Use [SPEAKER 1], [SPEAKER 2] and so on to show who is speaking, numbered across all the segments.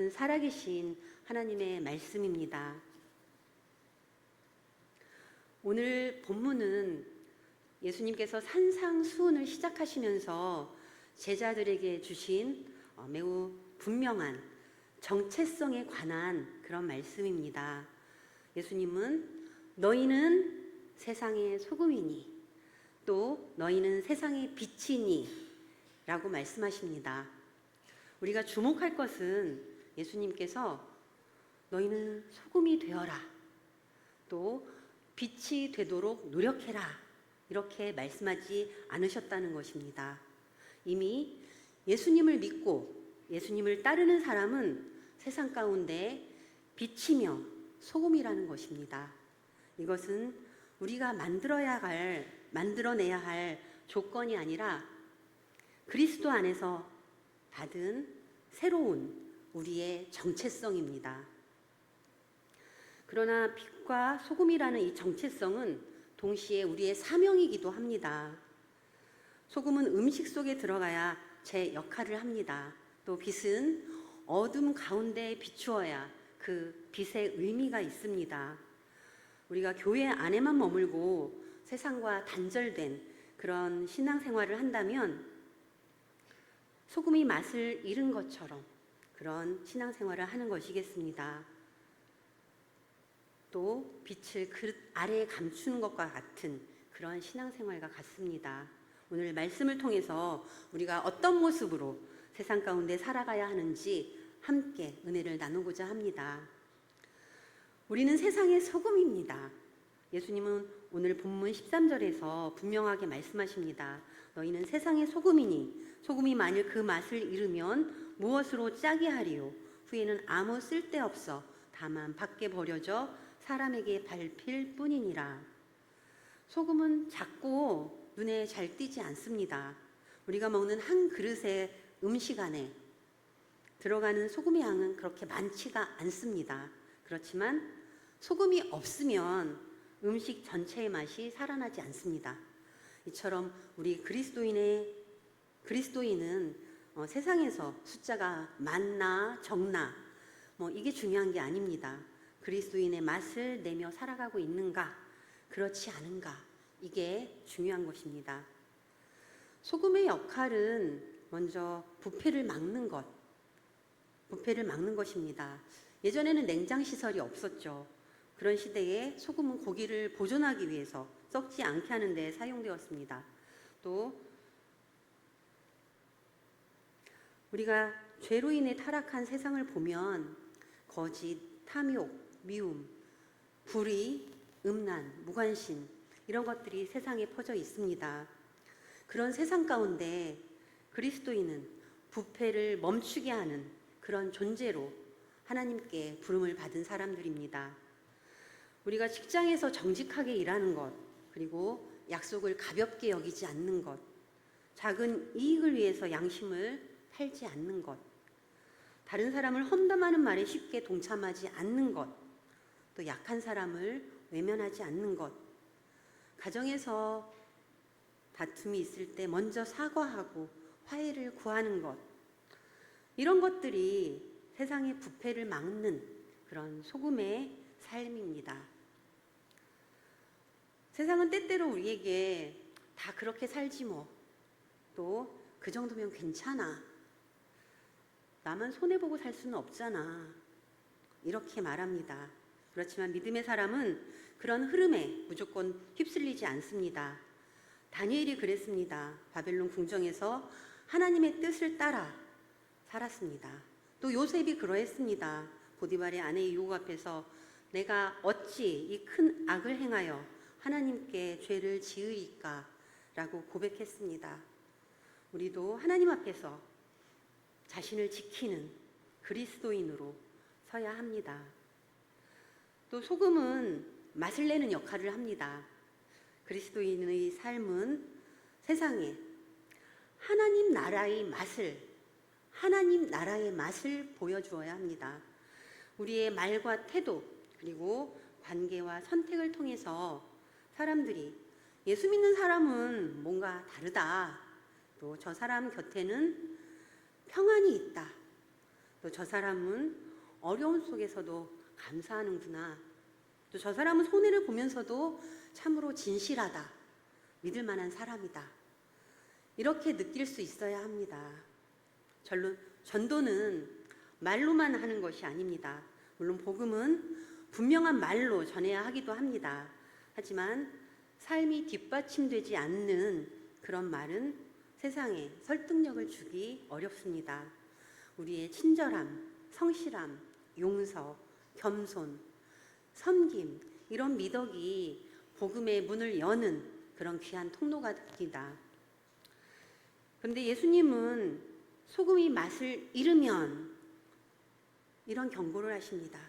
[SPEAKER 1] 말씀은 살아계신 하나님의 말씀입니다. 오늘 본문은 예수님께서 산상수훈을 시작하시면서 제자들에게 주신 매우 분명한 정체성에 관한 그런 말씀입니다. 예수님은 너희는 세상의 소금이니 또 너희는 세상의 빛이니 라고 말씀하십니다. 우리가 주목할 것은 예수님께서 너희는 소금이 되어라, 또 빛이 되도록 노력해라, 이렇게 말씀하지 않으셨다는 것입니다. 이미 예수님을 믿고 예수님을 따르는 사람은 세상 가운데 빛이며 소금이라는 것입니다. 이것은 우리가 만들어내야 할 조건이 아니라 그리스도 안에서 받은 새로운 우리의 정체성입니다. 그러나 빛과 소금이라는 이 정체성은 동시에 우리의 사명이기도 합니다. 소금은 음식 속에 들어가야 제 역할을 합니다. 또 빛은 어둠 가운데 비추어야 그 빛의 의미가 있습니다. 우리가 교회 안에만 머물고 세상과 단절된 그런 신앙생활을 한다면 소금이 맛을 잃은 것처럼 그런 신앙생활을 하는 것이겠습니다. 또 빛을 그릇 아래에 감추는 것과 같은 그런 신앙생활과 같습니다. 오늘 말씀을 통해서 우리가 어떤 모습으로 세상 가운데 살아가야 하는지 함께 은혜를 나누고자 합니다. 우리는 세상의 소금입니다. 예수님은 오늘 본문 13절에서 분명하게 말씀하십니다. 너희는 세상의 소금이니 소금이 만일 그 맛을 잃으면 무엇으로 짜게 하리요? 후에는 아무 쓸데없어 다만 밖에 버려져 사람에게 밟힐 뿐이니라. 소금은 작고 눈에 잘 띄지 않습니다. 우리가 먹는 한 그릇의 음식 안에 들어가는 소금의 양은 그렇게 많지가 않습니다. 그렇지만 소금이 없으면 음식 전체의 맛이 살아나지 않습니다. 이처럼 우리 그리스도인은 세상에서 숫자가 많나 적나 이게 중요한 게 아닙니다. 그리스도인의 맛을 내며 살아가고 있는가, 그렇지 않은가, 이게 중요한 것입니다. 소금의 역할은 먼저 부패를 막는 것입니다. 예전에는 냉장 시설이 없었죠. 그런 시대에 소금은 고기를 보존하기 위해서 썩지 않게 하는 데 사용되었습니다. 또 우리가 죄로 인해 타락한 세상을 보면 거짓, 탐욕, 미움, 불의, 음란, 무관심, 이런 것들이 세상에 퍼져 있습니다. 그런 세상 가운데 그리스도인은 부패를 멈추게 하는 그런 존재로 하나님께 부름을 받은 사람들입니다. 우리가 직장에서 정직하게 일하는 것, 그리고 약속을 가볍게 여기지 않는 것, 작은 이익을 위해서 양심을 팔지 않는 것, 다른 사람을 험담하는 말에 쉽게 동참하지 않는 것, 또 약한 사람을 외면하지 않는 것, 가정에서 다툼이 있을 때 먼저 사과하고 화해를 구하는 것, 이런 것들이 세상의 부패를 막는 그런 소금의 삶입니다. 세상은 때때로 우리에게 다 그렇게 살지 뭐, 또 그 정도면 괜찮아, 나만 손해보고 살 수는 없잖아, 이렇게 말합니다. 그렇지만 믿음의 사람은 그런 흐름에 무조건 휩쓸리지 않습니다. 다니엘이 그랬습니다. 바벨론 궁정에서 하나님의 뜻을 따라 살았습니다. 또 요셉이 그러했습니다. 보디발의 아내의 유혹 앞에서 내가 어찌 이 큰 악을 행하여 하나님께 죄를 지으리까 라고 고백했습니다. 우리도 하나님 앞에서 자신을 지키는 그리스도인으로 서야 합니다. 또 소금은 맛을 내는 역할을 합니다. 그리스도인의 삶은 세상에 하나님 나라의 맛을 보여주어야 합니다. 우리의 말과 태도, 그리고 관계와 선택을 통해서 사람들이 예수 믿는 사람은 뭔가 다르다, 또 저 사람 곁에는 평안이 있다, 또 저 사람은 어려운 속에서도 감사하는구나. 또 저 사람은 손해를 보면서도 참으로 진실하다. 믿을 만한 사람이다. 이렇게 느낄 수 있어야 합니다. 전도는 말로만 하는 것이 아닙니다. 물론 복음은 분명한 말로 전해야 하기도 합니다. 하지만 삶이 뒷받침되지 않는 그런 말은 세상에 설득력을 주기 어렵습니다. 우리의 친절함, 성실함, 용서, 겸손, 섬김 이런 미덕이 복음의 문을 여는 그런 귀한 통로가 됩니다. 그런데 예수님은 소금이 맛을 잃으면 이런 경고를 하십니다.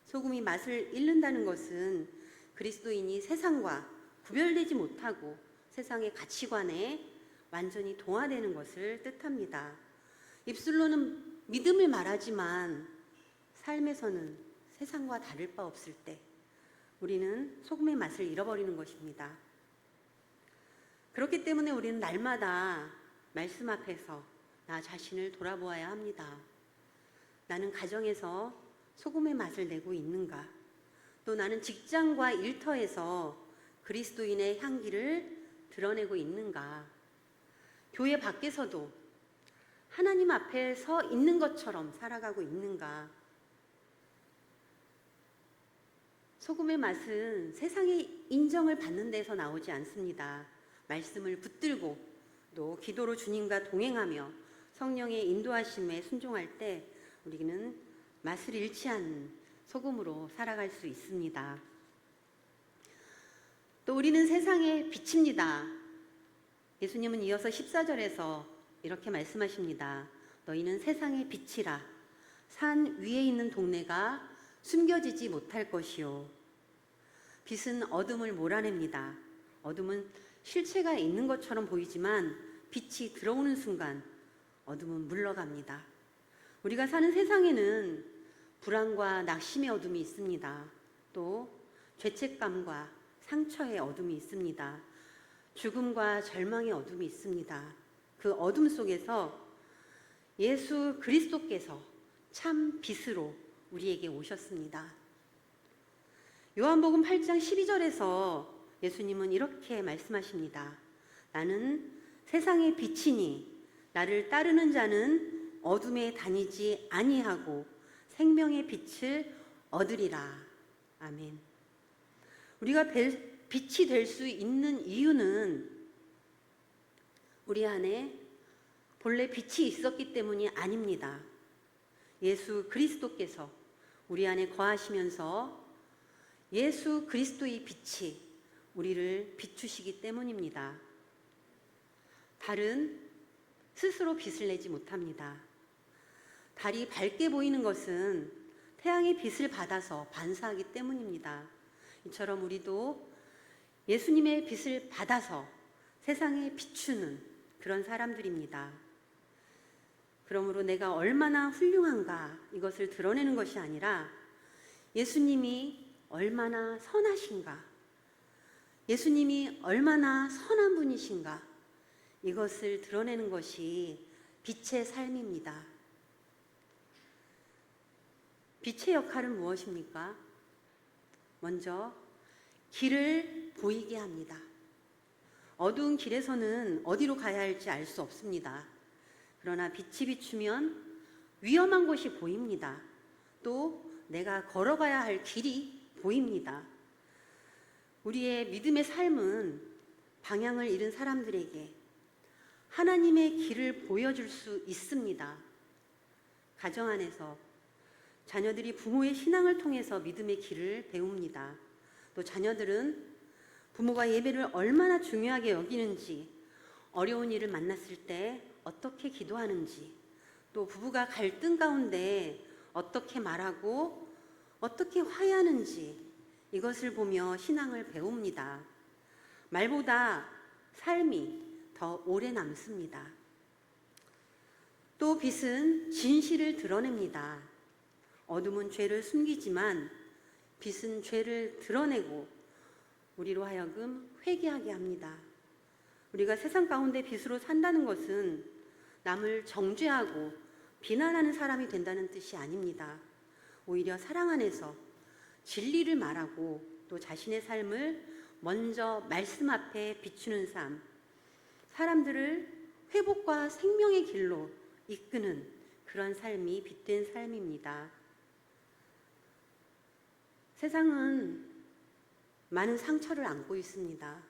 [SPEAKER 1] 소금이 맛을 잃는다는 것은 그리스도인이 세상과 구별되지 못하고 세상의 가치관에 완전히 동화되는 것을 뜻합니다. 입술로는 믿음을 말하지만 삶에서는 세상과 다를 바 없을 때 우리는 소금의 맛을 잃어버리는 것입니다. 그렇기 때문에 우리는 날마다 말씀 앞에서 나 자신을 돌아보아야 합니다. 나는 가정에서 소금의 맛을 내고 있는가? 또 나는 직장과 일터에서 그리스도인의 향기를 드러내고 있는가? 교회 밖에서도 하나님 앞에 서 있는 것처럼 살아가고 있는가? 소금의 맛은 세상의 인정을 받는 데서 나오지 않습니다. 말씀을 붙들고 또 기도로 주님과 동행하며 성령의 인도하심에 순종할 때 우리는 맛을 잃지 않는 소금으로 살아갈 수 있습니다. 또 우리는 세상의 빛입니다. 예수님은 이어서 14절에서 이렇게 말씀하십니다. 너희는 세상의 빛이라. 산 위에 있는 동네가 숨겨지지 못할 것이요. 빛은 어둠을 몰아냅니다. 어둠은 실체가 있는 것처럼 보이지만 빛이 들어오는 순간 어둠은 물러갑니다. 우리가 사는 세상에는 불안과 낙심의 어둠이 있습니다. 또 죄책감과 상처의 어둠이 있습니다. 죽음과 절망의 어둠이 있습니다. 그 어둠 속에서 예수 그리스도께서 참 빛으로 우리에게 오셨습니다. 요한복음 8장 12절에서 예수님은 이렇게 말씀하십니다. 나는 세상의 빛이니 나를 따르는 자는 어둠에 다니지 아니하고 생명의 빛을 얻으리라. 아멘. 우리가 빛이 될 수 있는 이유는 우리 안에 본래 빛이 있었기 때문이 아닙니다. 예수 그리스도께서 우리 안에 거하시면서 예수 그리스도의 빛이 우리를 비추시기 때문입니다. 달은 스스로 빛을 내지 못합니다. 달이 밝게 보이는 것은 태양의 빛을 받아서 반사하기 때문입니다. 이처럼 우리도 예수님의 빛을 받아서 세상에 비추는 그런 사람들입니다. 그러므로 내가 얼마나 훌륭한가 이것을 드러내는 것이 아니라 예수님이 얼마나 선하신가, 예수님이 얼마나 선한 분이신가 이것을 드러내는 것이 빛의 삶입니다. 빛의 역할은 무엇입니까? 먼저 길을 보이게 합니다. 어두운 길에서는 어디로 가야 할지 알 수 없습니다. 그러나 빛이 비추면 위험한 곳이 보입니다. 또 내가 걸어가야 할 길이 보입니다. 우리의 믿음의 삶은 방향을 잃은 사람들에게 하나님의 길을 보여줄 수 있습니다. 가정 안에서 자녀들이 부모의 신앙을 통해서 믿음의 길을 배웁니다. 또 자녀들은 부모가 예배를 얼마나 중요하게 여기는지, 어려운 일을 만났을 때 어떻게 기도하는지, 또 부부가 갈등 가운데 어떻게 말하고 어떻게 화해하는지 이것을 보며 신앙을 배웁니다. 말보다 삶이 더 오래 남습니다. 또 빛은 진실을 드러냅니다. 어둠은 죄를 숨기지만 빛은 죄를 드러내고 우리로 하여금 회개하게 합니다. 우리가 세상 가운데 빛으로 산다는 것은 남을 정죄하고 비난하는 사람이 된다는 뜻이 아닙니다. 오히려 사랑 안에서 진리를 말하고 또 자신의 삶을 먼저 말씀 앞에 비추는 삶, 사람들을 회복과 생명의 길로 이끄는 그런 삶이 빛된 삶입니다. 세상은 많은 상처를 안고 있습니다.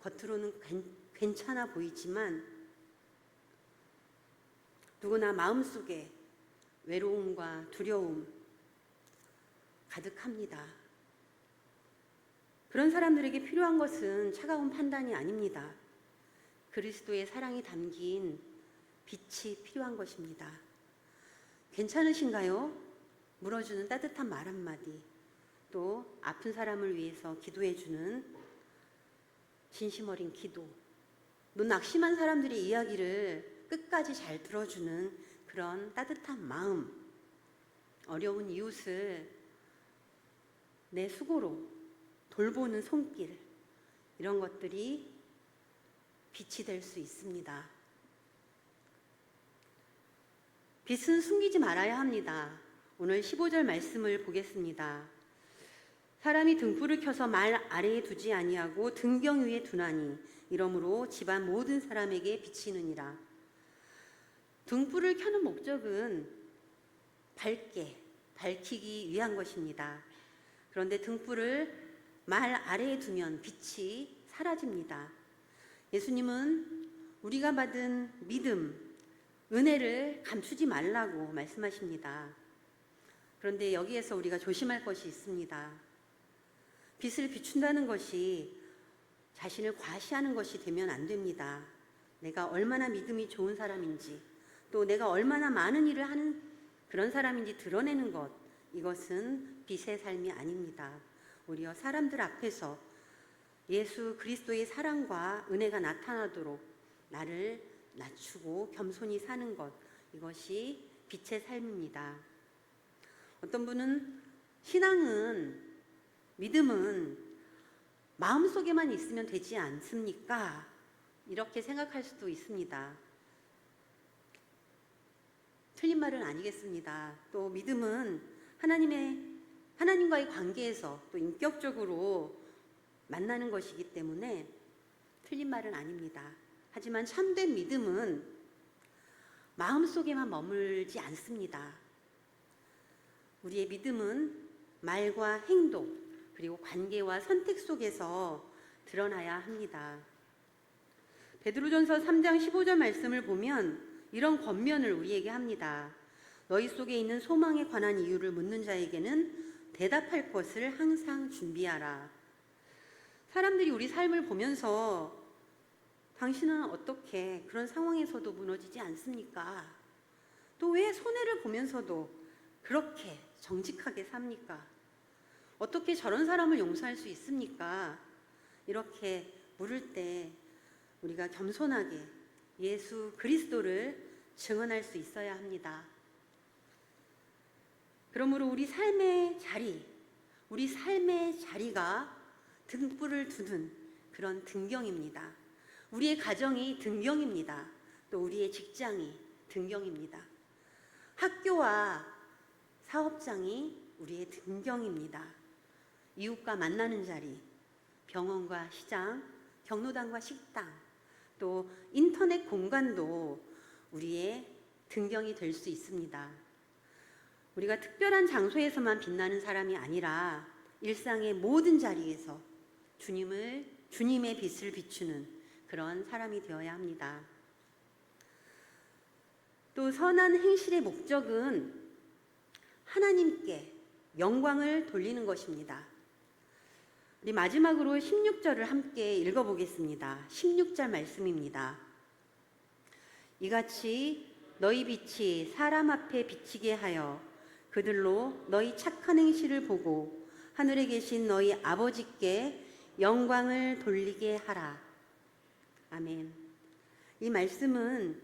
[SPEAKER 1] 겉으로는 괜찮아 보이지만 누구나 마음속에 외로움과 두려움 가득합니다. 그런 사람들에게 필요한 것은 차가운 판단이 아닙니다. 그리스도의 사랑이 담긴 빛이 필요한 것입니다. 괜찮으신가요? 물어주는 따뜻한 말 한마디, 또 아픈 사람을 위해서 기도해주는 진심 어린 기도, 또 낙심한 사람들의 이야기를 끝까지 잘 들어주는 그런 따뜻한 마음, 어려운 이웃을 내 수고로 돌보는 손길, 이런 것들이 빛이 될 수 있습니다. 빛은 숨기지 말아야 합니다. 오늘 15절 말씀을 보겠습니다. 사람이 등불을 켜서 말 아래에 두지 아니하고 등경 위에 두나니 이러므로 집안 모든 사람에게 비치느니라. 등불을 켜는 목적은 밝히기 위한 것입니다. 그런데 등불을 말 아래에 두면 빛이 사라집니다. 예수님은 우리가 받은 믿음, 은혜를 감추지 말라고 말씀하십니다. 그런데 여기에서 우리가 조심할 것이 있습니다. 빛을 비춘다는 것이 자신을 과시하는 것이 되면 안 됩니다. 내가 얼마나 믿음이 좋은 사람인지, 또 내가 얼마나 많은 일을 하는 그런 사람인지 드러내는 것, 이것은 빛의 삶이 아닙니다. 오히려 사람들 앞에서 예수 그리스도의 사랑과 은혜가 나타나도록 나를 낮추고 겸손히 사는 것, 이것이 빛의 삶입니다. 어떤 분은 신앙은, 믿음은 마음속에만 있으면 되지 않습니까? 이렇게 생각할 수도 있습니다. 틀린 말은 아니겠습니다. 또 믿음은 하나님과의 관계에서 또 인격적으로 만나는 것이기 때문에 틀린 말은 아닙니다. 하지만 참된 믿음은 마음속에만 머물지 않습니다. 우리의 믿음은 말과 행동, 그리고 관계와 선택 속에서 드러나야 합니다. 베드로전서 3장 15절 말씀을 보면 이런 권면을 우리에게 합니다. 너희 속에 있는 소망에 관한 이유를 묻는 자에게는 대답할 것을 항상 준비하라. 사람들이 우리 삶을 보면서 당신은 어떻게 그런 상황에서도 무너지지 않습니까? 또 왜 손해를 보면서도 그렇게 정직하게 삽니까? 어떻게 저런 사람을 용서할 수 있습니까? 이렇게 물을 때 우리가 겸손하게 예수 그리스도를 증언할 수 있어야 합니다. 그러므로 우리 삶의 자리가 등불을 두는 그런 등경입니다. 우리의 가정이 등경입니다. 또 우리의 직장이 등경입니다. 학교와 사업장이 우리의 등경입니다. 이웃과 만나는 자리, 병원과 시장, 경로당과 식당, 또 인터넷 공간도 우리의 등경이 될 수 있습니다. 우리가 특별한 장소에서만 빛나는 사람이 아니라 일상의 모든 자리에서 주님의 빛을 비추는 그런 사람이 되어야 합니다. 또 선한 행실의 목적은 하나님께 영광을 돌리는 것입니다. 우리 마지막으로 16절을 함께 읽어보겠습니다. 16절 말씀입니다. 이같이 너희 빛이 사람 앞에 비치게 하여 그들로 너희 착한 행실을 보고 하늘에 계신 너희 아버지께 영광을 돌리게 하라. 아멘. 이 말씀은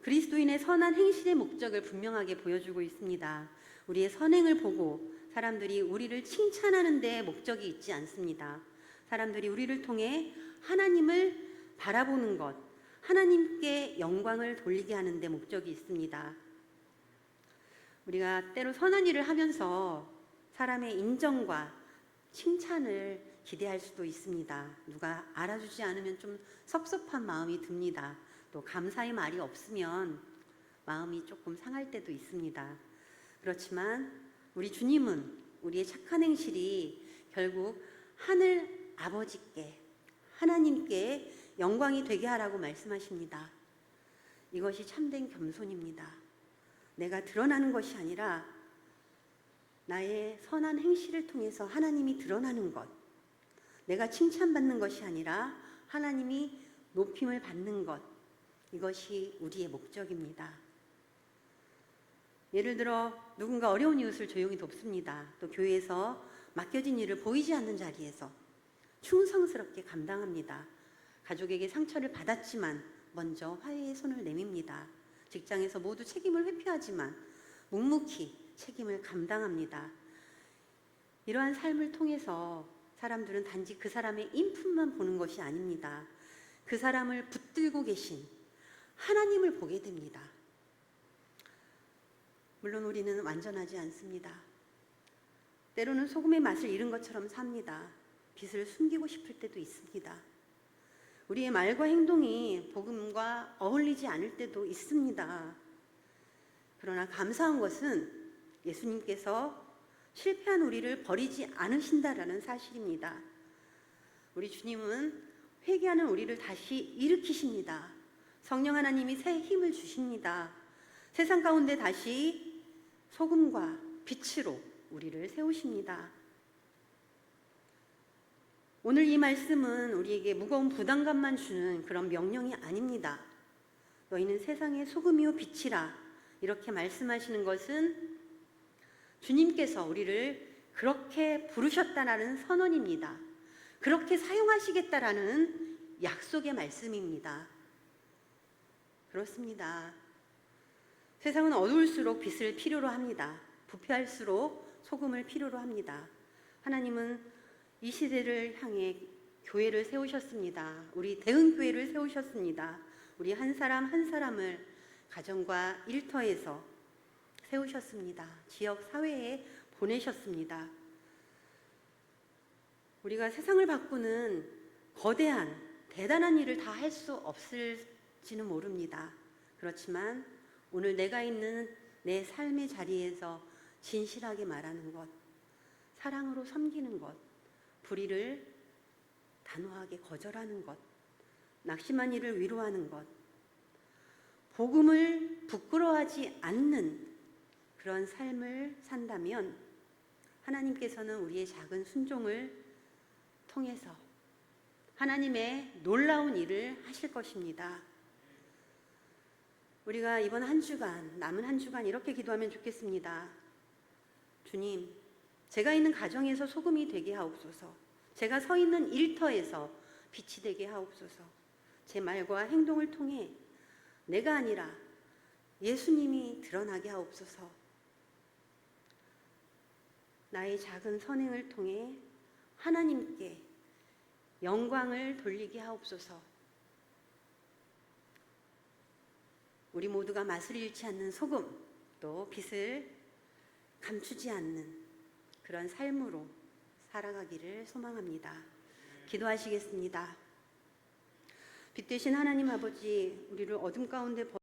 [SPEAKER 1] 그리스도인의 선한 행실의 목적을 분명하게 보여주고 있습니다. 우리의 선행을 보고 사람들이 우리를 칭찬하는 데 목적이 있지 않습니다. 사람들이 우리를 통해 하나님을 바라보는 것, 하나님께 영광을 돌리게 하는 데 목적이 있습니다. 우리가 때로 선한 일을 하면서 사람의 인정과 칭찬을 기대할 수도 있습니다. 누가 알아주지 않으면 좀 섭섭한 마음이 듭니다. 또 감사의 말이 없으면 마음이 조금 상할 때도 있습니다. 그렇지만 우리 주님은 우리의 착한 행실이 결국 하늘 아버지께, 하나님께 영광이 되게 하라고 말씀하십니다. 이것이 참된 겸손입니다. 내가 드러나는 것이 아니라 나의 선한 행실을 통해서 하나님이 드러나는 것, 내가 칭찬받는 것이 아니라 하나님이 높임을 받는 것, 이것이 우리의 목적입니다. 예를 들어 누군가 어려운 이웃을 조용히 돕습니다. 또 교회에서 맡겨진 일을 보이지 않는 자리에서 충성스럽게 감당합니다. 가족에게 상처를 받았지만 먼저 화해의 손을 내밉니다. 직장에서 모두 책임을 회피하지만 묵묵히 책임을 감당합니다. 이러한 삶을 통해서 사람들은 단지 그 사람의 인품만 보는 것이 아닙니다. 그 사람을 붙들고 계신 하나님을 보게 됩니다. 물론 우리는 완전하지 않습니다. 때로는 소금의 맛을 잃은 것처럼 삽니다. 빛을 숨기고 싶을 때도 있습니다. 우리의 말과 행동이 복음과 어울리지 않을 때도 있습니다. 그러나 감사한 것은 예수님께서 실패한 우리를 버리지 않으신다라는 사실입니다. 우리 주님은 회개하는 우리를 다시 일으키십니다. 성령 하나님이 새 힘을 주십니다. 세상 가운데 다시 소금과 빛으로 우리를 세우십니다. 오늘 이 말씀은 우리에게 무거운 부담감만 주는 그런 명령이 아닙니다. 너희는 세상의 소금이요 빛이라 이렇게 말씀하시는 것은 주님께서 우리를 그렇게 부르셨다라는 선언입니다. 그렇게 사용하시겠다라는 약속의 말씀입니다. 그렇습니다. 세상은 어두울수록 빛을 필요로 합니다. 부패할수록 소금을 필요로 합니다. 하나님은 이 시대를 향해 교회를 세우셨습니다. 우리 대흥교회를 세우셨습니다. 우리 한 사람 한 사람을 가정과 일터에서 세우셨습니다. 지역 사회에 보내셨습니다. 우리가 세상을 바꾸는 거대한 대단한 일을 다 할 수 없을지는 모릅니다. 그렇지만 오늘 내가 있는 내 삶의 자리에서 진실하게 말하는 것, 사랑으로 섬기는 것, 불의를 단호하게 거절하는 것, 낙심한 이를 위로하는 것, 복음을 부끄러워하지 않는 그런 삶을 산다면 하나님께서는 우리의 작은 순종을 통해서 하나님의 놀라운 일을 하실 것입니다. 우리가 이번 한 주간, 남은 한 주간 이렇게 기도하면 좋겠습니다. 주님, 제가 있는 가정에서 소금이 되게 하옵소서. 제가 서 있는 일터에서 빛이 되게 하옵소서. 제 말과 행동을 통해 내가 아니라 예수님이 드러나게 하옵소서. 나의 작은 선행을 통해 하나님께 영광을 돌리게 하옵소서. 우리 모두가 맛을 잃지 않는 소금, 또 빛을 감추지 않는 그런 삶으로 살아가기를 소망합니다. 기도하시겠습니다. 빛 되신 하나님 아버지, 우리를 어둠 가운데